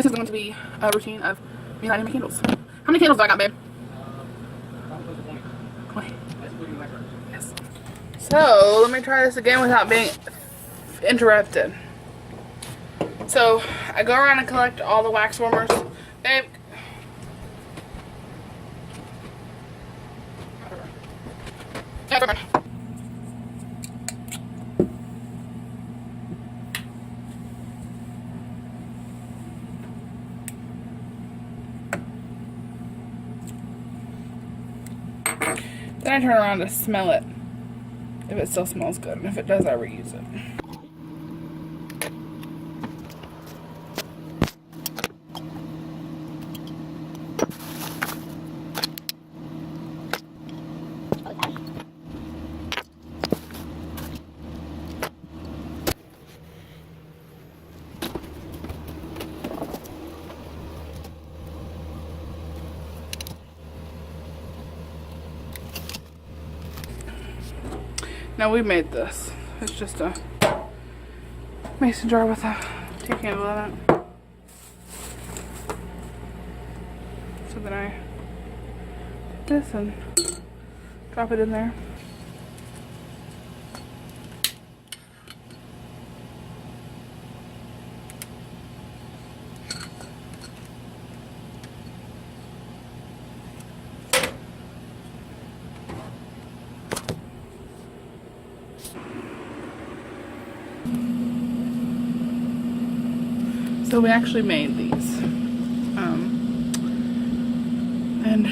This is going to be a routine of me lighting my candles. How many candles do I got, babe? 20. Yes. So, let me try this again without being interrupted. So, I go around and collect all the wax warmers. Babe. Then I turn around to smell it. If it still smells good. And if it does, I reuse it. Now we made this. It's just a mason jar with a tea candle in it. So then I take this and drop it in there. So we actually made these. And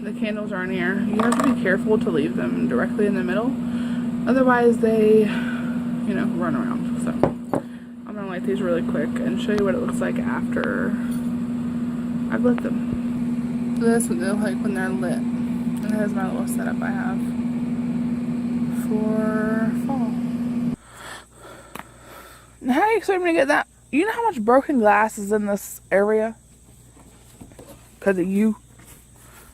the candles are in here. You have to be careful to leave them directly in the middle. Otherwise they, you know, run around. So I'm gonna light these really quick and show you what it looks like after I've lit them. So this is what they look like when they're lit. And here's my little setup I have for fall. Now, how do you expect me to get that? You know how much broken glass is in this area? Because of you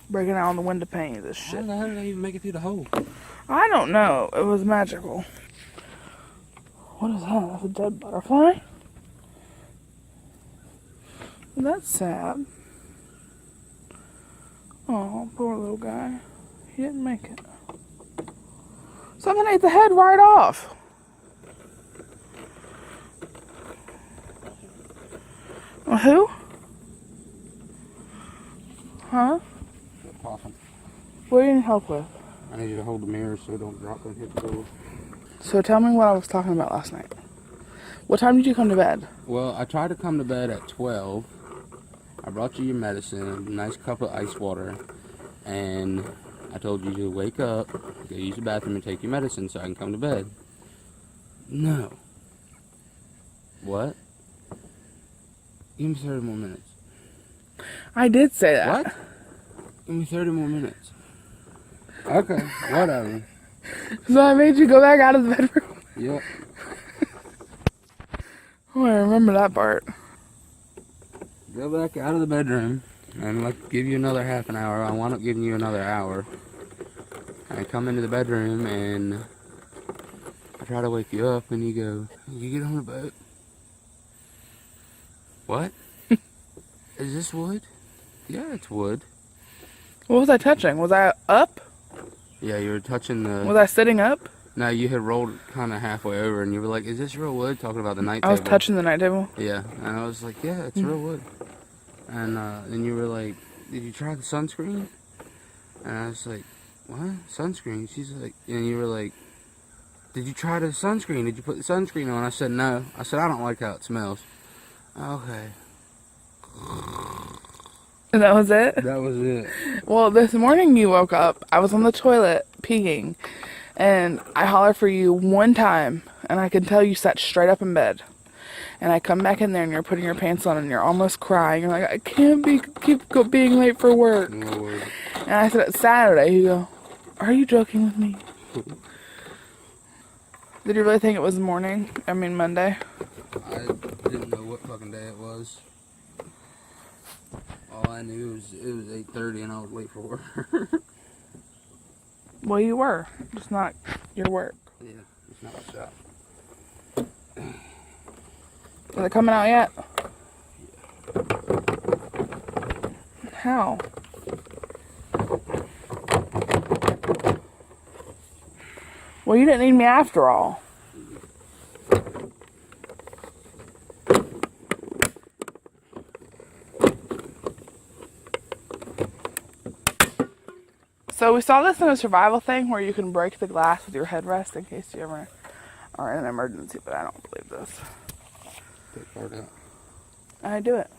breaking out on the window pane, this shit. How did I even make it through the hole? I don't know. It was magical. What is that? That's a dead butterfly? That's sad. Oh, poor little guy. He didn't make it. Something ate the head right off. Who? Huh? Possum. What do you need help with? I need you to hold the mirror so it don't drop and hit the door. So tell me what I was talking about last night. What time did you come to bed? Well, I tried to come to bed at 12. I brought you your medicine, a nice cup of ice water, and I told you to wake up, go use the bathroom, and take your medicine so I can come to bed. No. What? Give me 30 more minutes. I did say that. What? Give me 30 more minutes. Okay, whatever. So I made you go back out of the bedroom? Yep. Oh, I remember that part. Go back out of the bedroom and like give you another half an hour. I wound up giving you another hour. I come into the bedroom and I try to wake you up and you go, you get on the boat. What? Is this wood? Yeah, it's wood. What was I touching? Was I up? Yeah, you were touching the... Was I sitting up? No, you had rolled kind of halfway over and you were like, is this real wood? Talking about the night table. I was touching the night table. Yeah, and I was like, yeah, it's real wood. And then you were like, did you try the sunscreen? And I was like, what? Sunscreen? She's like, and you were like, did you try the sunscreen? Did you put the sunscreen on? I said, no. I said, I don't like how it smells. Okay. And that was it? That was it. Well, this morning you woke up. I was on the toilet peeing. And I hollered for you one time. And I could tell you sat straight up in bed. And I come back in there and you're putting your pants on and you're almost crying. You're like, I can't keep being late for work. No word. And I said, it's Saturday. You go, are you joking with me? Did you really think it was morning? I mean Monday? I didn't know what fucking day it was. All I knew was it was 8:30 and I was late for work. Well, you were. Just not your work. Yeah, it's not my shop. Is it coming out yet? Yeah. How? Well, you didn't need me after all. So we saw this in a survival thing where you can break the glass with your headrest in case you ever are in an emergency, but I don't believe this. Take part out. I do it.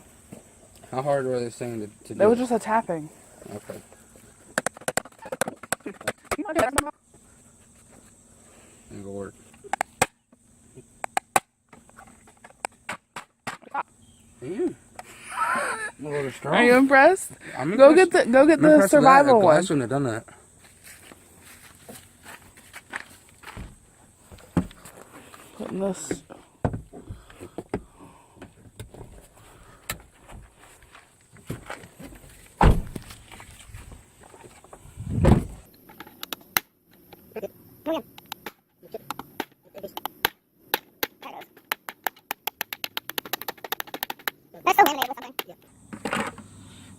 How hard were they saying to do It was just a tapping. Okay. Ain't gonna work. I'm a little strong. Are you impressed? I'm Go impressed. get the I'm impressed with survival that. A one. glass wouldn't have done that. Putting this.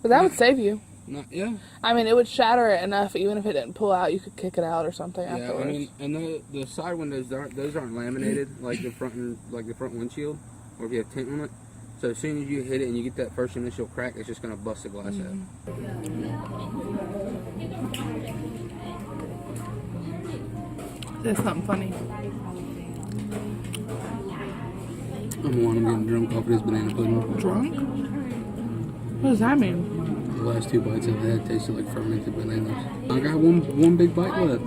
But that would save you. Yeah. I mean, it would shatter it enough. Even if it didn't pull out, you could kick it out or something Yeah, afterwards. I mean, and the side windows aren't laminated like the front windshield, or if you have tint on it. So as soon as you hit it and you get that first initial crack, it's just gonna bust the glass out. There's something funny. I'm getting drunk off this banana pudding. Drunk? What does that mean? The last 2 bites I've had tasted like fermented bananas. I got one big bite left.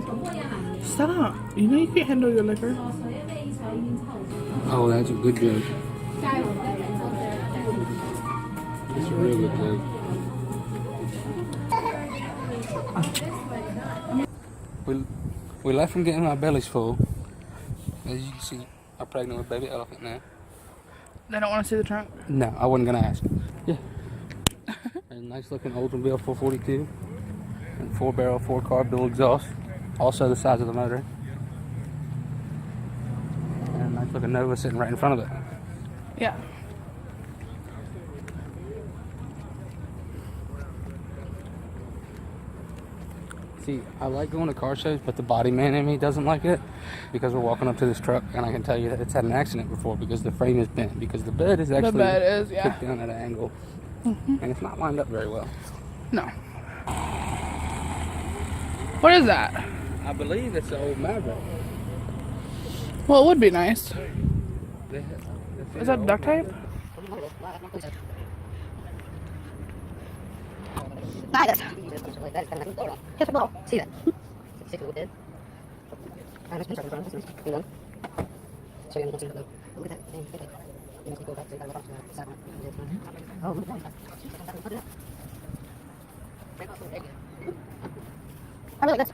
Stop. You know you can't handle your liquor. Oh, that's a good joke. It's a real good joke. We left from getting our bellies full. As you can see, I'm pregnant with baby elephant now. They don't want to see the trunk? No, I wasn't gonna ask. Yeah. A nice looking Oldsmobile 442 and 4-barrel 4-carb dual exhaust. Also the size of the motor. And a nice looking Nova sitting right in front of it. Yeah. See, I like going to car shows, but the body man in me doesn't like it because we're walking up to this truck and I can tell you that it's had an accident before because the frame is bent, because the bed is actually kicked down at an angle. And it's not lined up very well. No. What is that? I believe it's the old Maverick. Well, it would be nice. Is that duct tape? Nice. Just a little. See that? I really like this.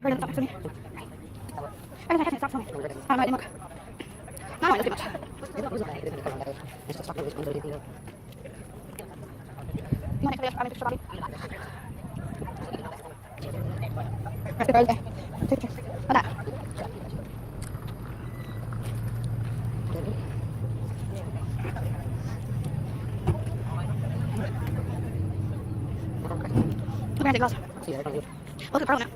Very good. Stop for me. I don't know. Stop for me. I might look. No, it's too much. You want to take this? I'm interested. Happy birthday. Take a picture. What that? Look at the glass. Look at the pearl now.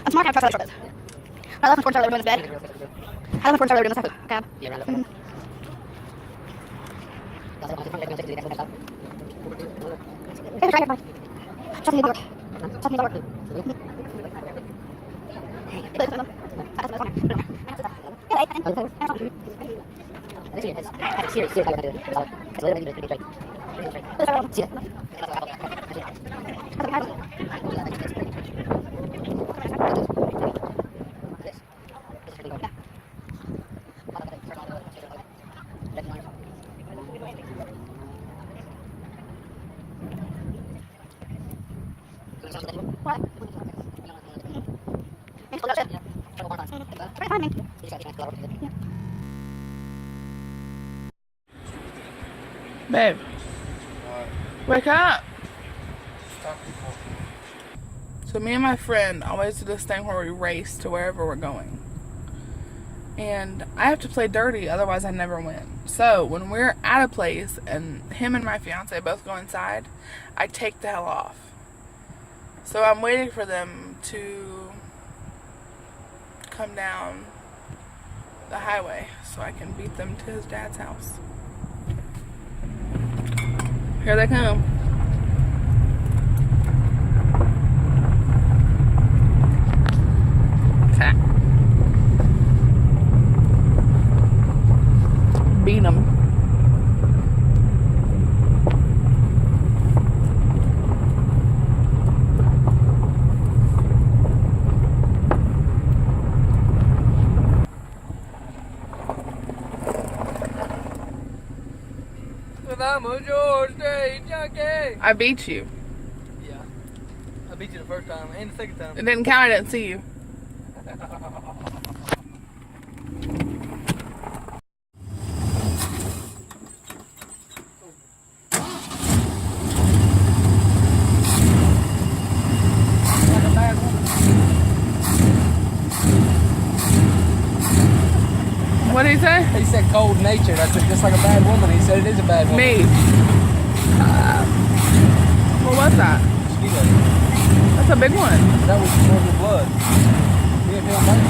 I'm smart. I have to try to I left before Charlie were doing his bed. I left before Charlie were doing this cab. Hey, try it, fine. Trust me, it'll work. Trust me, it'll work. What? Babe. Wake up. So me and my friend always do this thing where we race to wherever we're going. And I have to play dirty, otherwise I never win. So when we're at a place and him and my fiance both go inside, I take the hell off. So I'm waiting for them to come down the highway so I can beat them to his dad's house. Here they come. Okay. Beat them. I beat you. Yeah. I beat you the first time and the second time. It didn't count. I didn't see you. What did he say? He said cold natured. I said just like a bad woman. He said it is a bad woman. Me. What was that? Mosquito. That's a big one. That was more of your blood. You didn't feel like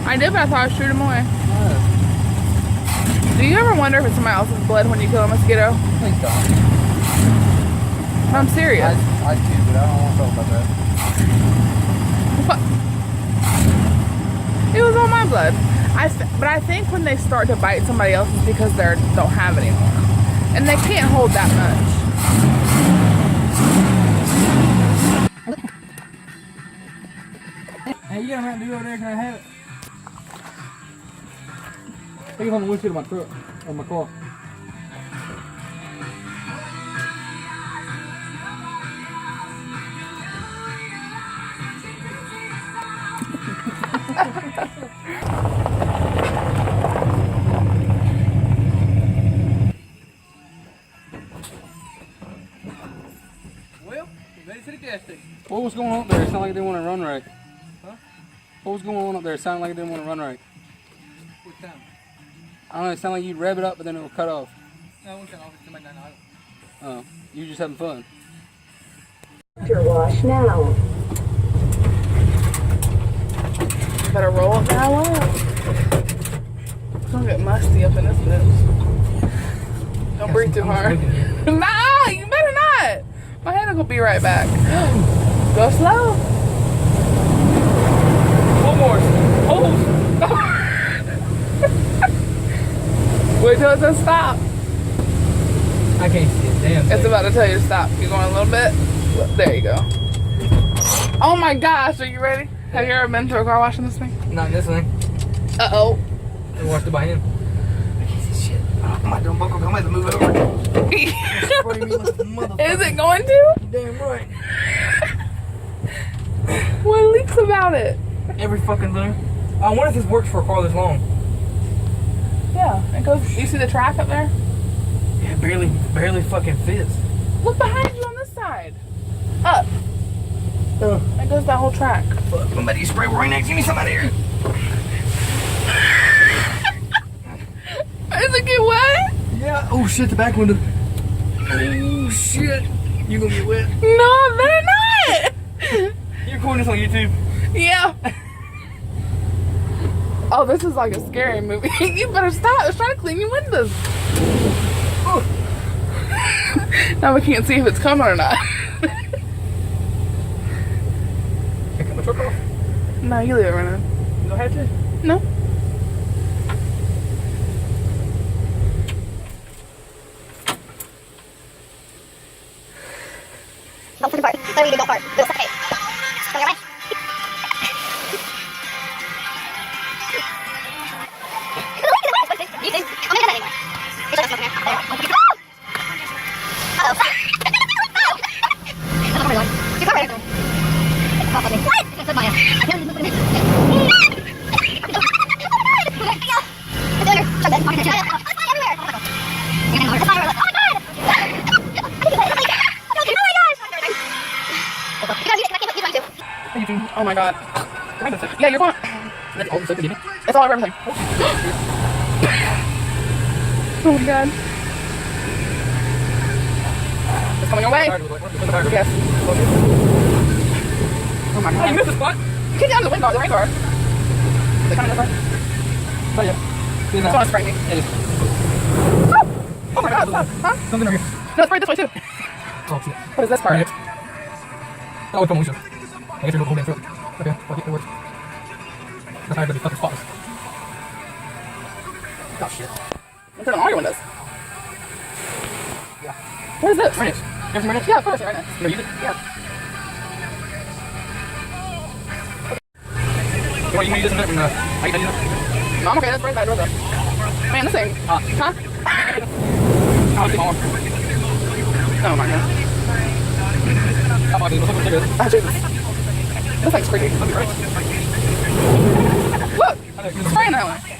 I did, but I thought I'd shoot him away. no. Do you ever wonder if it's somebody else's blood when you kill a mosquito? Please don't. I'm serious. I do, but I don't want to talk about that. What? It was on my blood. But I think when they start to bite somebody else, it's because they don't have any more. And they can't hold that much. Hey, you got a Mountain Dew over there? Can I have it? Take it on the windshield of my truck, or my car. Well, we made it to the gas station. What was going on up there? It sounded like it didn't want to run right. Huh? What was going on up there? It sounded like it didn't want to run right. What time? I don't know. It sounded like you'd rev it up, but then it would cut off. No, one time off. It's somebody not idle. Oh, you were just having fun. After wash now. Better roll it now up. It's gonna get musty up in this bitch. Don't breathe too hard. Nah, you better not. My head will be right back. Go slow. One more. Oh. Wait till it says stop. I can't see it. Damn. It's about to tell you to stop. You're going a little bit. There you go. Oh my gosh, are you ready? Have you ever been through a car wash in this thing? Not in this thing. Uh-oh. I washed it by him. I can't see shit. Oh, my dumb buckle. I'm gonna have to move it over. Is it going to? Damn right. What leaks about it? Every fucking thing. I wonder if this works for a car this long. Yeah, it goes. You see the track up there? Yeah, it barely fucking fits. Look behind you on this side. Up. It goes that whole track. Fuck, somebody spray Rain-X. Give me some out of here. Is it get wet? Yeah. Oh shit, the back window. Oh shit. You gonna get wet. No, I better not. You're recording this on YouTube. Yeah. Oh, this is like a scary movie. You better stop. I was trying to clean your windows. Now we can't see if it's coming or not. I cut my truck off. No, you leave it running. You don't have to. No. Don't fucking fart. Literally, don't fart. It'll suffocate. Come your way. You too. I'm gonna do that anymore. It's like a smoke in here. Uh-oh. That's what we're doing. You're covered. What? It's in my ass. It's under. Shut that. It's fine everywhere. You're getting more. It's fine everywhere. Oh my god! Oh my god. Yeah, you're fine. That's all the soap you need. It's It's all over everything. Oh my god. It's coming your way. Yes. Oh my god. You missed the spot. Keep down the wind guard, the rain guard. Is it coming this way? Oh, yeah. See It's now. gonna spray me. It is. Oh my god. Huh? Something over here. No, it's right this way too. Oh, shit. What is this part? Right here. That was from Alicia. I guess you're holding through. Okay, well, it works. That's how everybody fucking spots. Oh shit. I'm turning on all your windows. Yeah. What is this? Right next. You have some right next? Yeah, of course, right next. You gonna use it? Yeah. You want to use this and that from how you done it? No, I'm okay, that's right by the door though. Man, this thing. Huh? I'll take my arm. Oh my god. How about this? What's up with the cigarettes? Oh Jesus. This thing's creepy. Look! It's spraying that way.